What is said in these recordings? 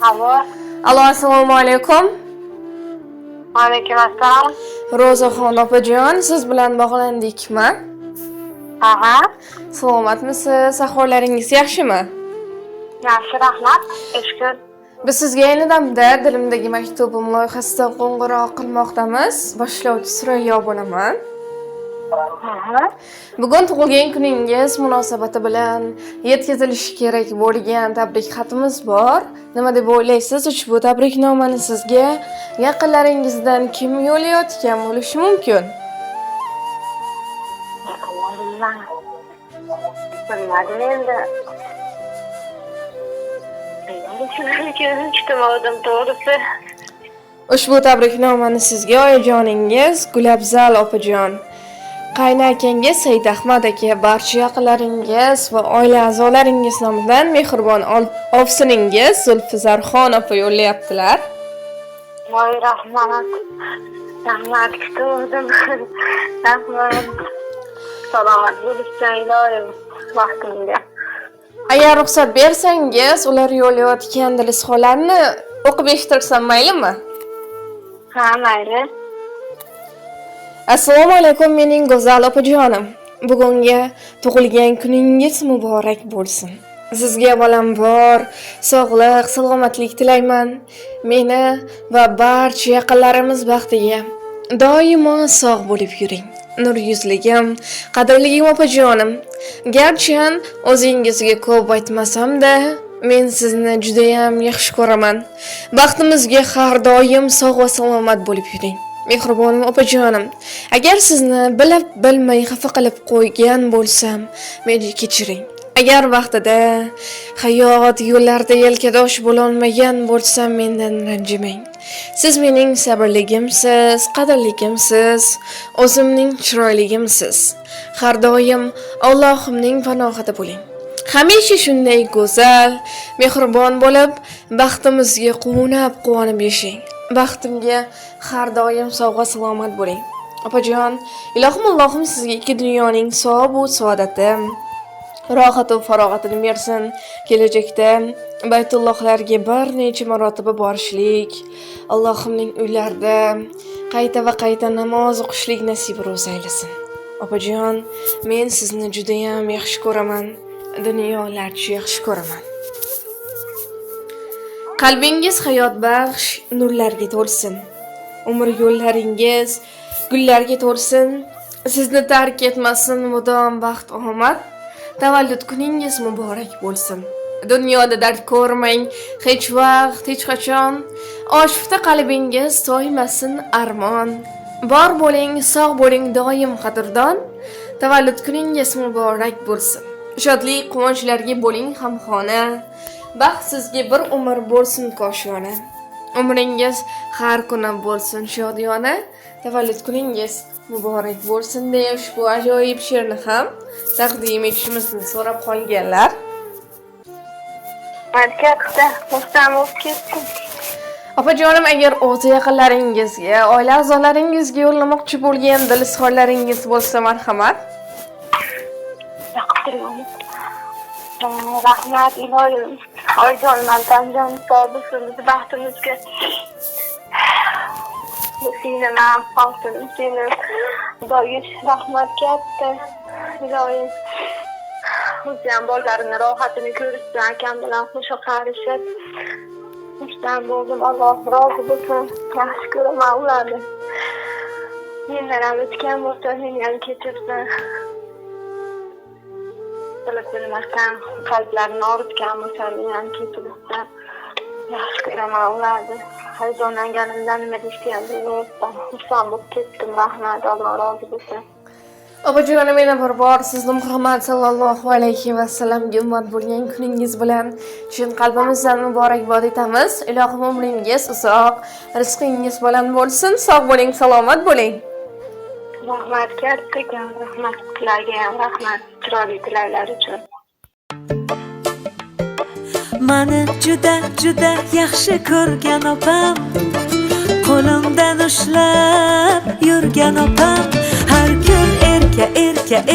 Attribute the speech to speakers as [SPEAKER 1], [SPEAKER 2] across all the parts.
[SPEAKER 1] Alo.
[SPEAKER 2] Alo, assalomu alaykum.
[SPEAKER 1] Alaykum assalom.
[SPEAKER 2] Ro'zaxon opajon, siz bilan bog'landikmi?
[SPEAKER 1] Aha.
[SPEAKER 2] Salomatmisiz? Ahvollaringiz yaxshimi?
[SPEAKER 1] Yaxshi, rahmat. Shukr.
[SPEAKER 2] Biz sizga ayni damda dilimdagi maktubim loyihasidan qo'ng'iroq qilmoqdamiz. Boshlovchi Surayyo bo'laman.
[SPEAKER 1] Aha.
[SPEAKER 2] Bugun tug'ilgan kuningiz munosabati bilan yetkazilishi kerak bo'lgan tabrik xatimiz bor. Nima deb o'ylaysiz? Ushbu tabriknomani sizga yaqinlaringizdan kim yo'llayotgan bo'lishi mumkin?
[SPEAKER 1] Bilmadim endi. Ko'zim chiqmadim to'g'risi.
[SPEAKER 2] Ushbu tabriknomani sizga oyijoningiz Gulabzal opajon, qaynakangiz Said Ahmad aka, barcha yaqinlaringiz va oila a'zolaringiz nomidan mehribon ovsiningiz Zulfizarxon opa yo'llayaptilar.
[SPEAKER 1] Voy rahmat. Rahmat kutdim. Rahmat. Salomat bo'lishsan ilohim vaqtingda.
[SPEAKER 2] Agar ruxsat bersangiz, ular yo'llayotgan dilizxonlarni o'qib eshittirsam maylimi?
[SPEAKER 1] Ha, mayli.
[SPEAKER 2] Assalomu alaykum mening go'zal opajonim. Bugungi tug'ilgan kuningiz muborak bo'lsin. Sizga avvalambor sog'lik, salomatlik tilayman. Meni va barcha yaqinlarimiz baxtiga doimo sog' bo'lib yuring. Nur yuzligim, qadrligim opajonim. Garchi o'zingizga ko'p aytmasam-da, men sizni juda ham yaxshi ko'raman. Baxtimizga har doim sog' va salomat bo'lib yuring. Mehribonim opajonim, agar sizni bilib bilmay xafa qilib qo'ygan bo'lsam, meni kechiring. Agar vaqtida hayot yo'llarida yelkadosh bo'la olmagan bo'lsam, mendan ranjimang. Siz mening sabrligimsiz, qadrligimsiz, o'zimning chiroyligimsiz. Har doim Allohimning panohida bo'ling. Hamisha shunday go'zal, mehribon bo'lib, baxtimizga quvonib yashang. Baxtimga har doim sog' va salomat bo'ling. Opajon, ilohim Allohim sizga ikki dunyoning savob va saodati, rohat va farog'atini bersin. Kelajakda Baytullohlarga bir necha marotaba borishlik, Allohimning uylarida qayta va qayta namoz o'qishlik nasib ro'z aylasin. Opajon, men sizni juda ham yaxshi ko'raman. Dunyolarcha yaxshi ko'raman. Qalbingiz hayot baxsh nurlarga to'lsin. Umr yo'llaringiz gullarga to'lsin. Sizni tark etmasin mudom baxt omad. Tavallud kuningiz muborak bo'lsin. Dunyoda dard ko'rmang, hech vaqt, hech qachon. Oshufta qalbingiz to'ymasin armon. Bor bo'ling, sog' bo'ling doim qadrdon. Tavallud kuningiz muborak bo'lsin. Shodlik, quvonchlarga bo'ling hamxona. Baxt sizga bir umr bo'lsin koshona. Umringiz har kuni bo'lsin shodiyona. Tavallud kuningiz muborak bo'lsin deya ushbu ajoyib she'rni ham taqdim etishimizni so'rab qolganlar.
[SPEAKER 1] Markatda muhtamov ketdim.
[SPEAKER 2] Opajonim, agar o'z yaqinlaringizga, oila a'zolaringizga yo'llamoqchi bo'lgan dilizxonlaringiz bo'lsa, marhamat.
[SPEAKER 1] Rahmat ilohim. Oyijonman tanjon sobisiz baxtimizga. Seni ham xalqim, seni doish rahmat katta. Ilohim. O'zim bolalarimni rohatini ko'rishdan akam bilan qo'shiq qarishib. Ishdan bo'ldim, Alloh rozi bo'lsin. Yaxshi ko'raman ularni. Mendan ham o'tgan bo'lsa, meni ham kechirsin. Bilmasdan qalblarini og'ritgan bo'lsa, meni ham kechirsin. Yaxshi ko'raman ularni. Hayajonlanganimdan nima deyishga bilmayapman. Xursand bo'lib ketdim. Rahmat, Alloh rozi bo'lsin.
[SPEAKER 2] Opajonim, yana bir bor sizni Muhammad sallallohu alayhi va sallamga ummat bo'lgan kuningiz bilan chin qalbimizdan muborakbod etamiz. Ilohim umringiz uzoq, rizqingiz baland bo'lsin. Sog' bo'ling, salomat bo'ling.
[SPEAKER 1] Rahmat katta, rahmat sizlarga ham rahmat chiroyli tilaklar uchun.
[SPEAKER 3] Mani juda yaxshi ko'rgan opam, qo'limdan ushlab yurgan opam, har kun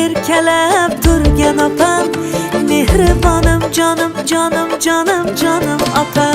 [SPEAKER 3] erkalab turgan opam, mehribonim jonim opam.